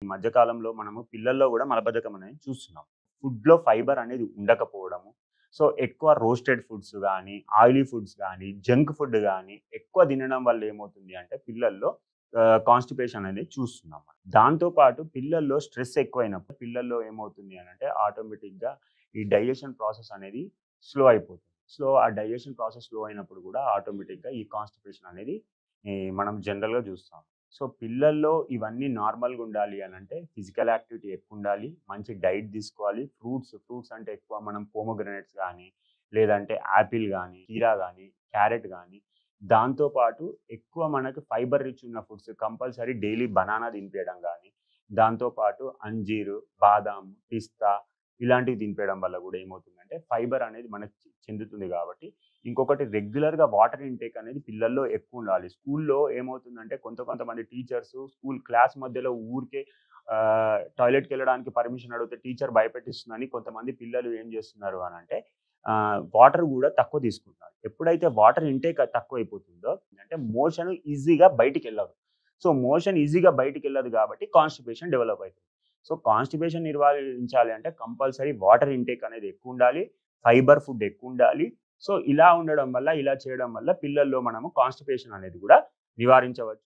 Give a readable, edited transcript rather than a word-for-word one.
ఈ మధ్య కాలంలో మనము పిల్లల్లో గూడా మలబద్ధకం అనేది చూస్తున్నాం. ఫుడ్‌లో ఫైబర్ అనేది ఉండకపోవడము. సో, ఎక్కువ రోస్టెడ్ ఫుడ్స్ గానీ, ఆయిలీ ఫుడ్స్ గానీ, జంక్ ఫుడ్ గానీ ఎక్కువ తినడం వల్ల ఏమవుతుంది అంటే పిల్లల్లో కాన్‌స్టిపేషన్ అనేది చూస్తున్నాం మనం. దాంతో పాటు పిల్లల్లో స్ట్రెస్ ఎక్కువైనప్పుడు పిల్లల్లో ఏమవుతుంది అనంటే ఆటోమేటిక్‌గా ఈ డైజెషన్ ప్రాసెస్ అనేది స్లో అయిపోతుంది. ఆ డైజెషన్ ప్రాసెస్ స్లో అయినప్పుడు గూడా ఆటోమేటిక్‌గా ఈ కాన్‌స్టిపేషన్ అనేది మనం జనరల్‌గా చూస్తాం. పిల్లల్లో ఇవన్నీ నార్మల్‌గా ఉండాలి అనంటే ఫిజికల్ యాక్టివిటీ ఎక్కువుండాలి. మంచి డైట్ తీసుకోవాలి. ఫ్రూట్స్ అంటే ఎక్కువ మనం పోమోగ్రానేట్స్ గానీ, లేదంటే యాపిల్ గానీ, కీరా గానీ, క్యారెట్ గానీ, దాంతో పాటు ఎక్కువ మనకు ఫైబర్ రిచ్ ఉన్న ఫుడ్స్ కంపల్సరీ డైలీ బనానా తినిపియడం గానీ, దాంతో పాటు అంజీరు, బాదాం, పిస్తా ఇలాంటివి తినిపియడం వల్ల గూడా ఏమవుతుందంటే ఫైబర్ అనేది మనకు చెందుతుంది గాబట్టి ఇంకొకటి రెగ్యులర్‌గా వాటర్ ఇంటేక్ అనేది పిల్లల్లో ఎక్కువుండాలి. స్కూల్‌లో ఏమవుతుందంటే కొంతమంది టీచర్స్ స్కూల్ క్లాస్ మధ్యలో ఊరికే టాయిలెట్‌కెళ్ళడానికి పర్మిషన్ అడిగితే టీచర్ భయపెట్టిస్తుందని కొంతమంది పిల్లలు ఏం చేస్తున్నారు అనంటే వాటర్ గూడా తక్కువ తీసుకుంటున్నారు. ఎప్పుడైతే వాటర్ ఇంటేక్ తక్కువైపోతుందో అంటే మోషన్ ఈజీగా బయటికెళ్ళదు. మోషన్ ఈజీగా బయటికెళ్ళదు కాబట్టి కాన్‌స్టిపేషన్ డెవలప్ అయితుంది. కాన్‌స్టిపేషన్ నివారించాలి అంటే కంపల్సరీ వాటర్ ఇంటేక్ అనేది ఎక్కువుండాలి. Fibre food ఎక్కువుండాలి. ఇలా ఉండడం వల్ల, ఇలా చేయడం వల్ల పిల్లల్లో మనము కాన్‌స్టిపేషన్ అనేది గూడా నివారించవచ్చు.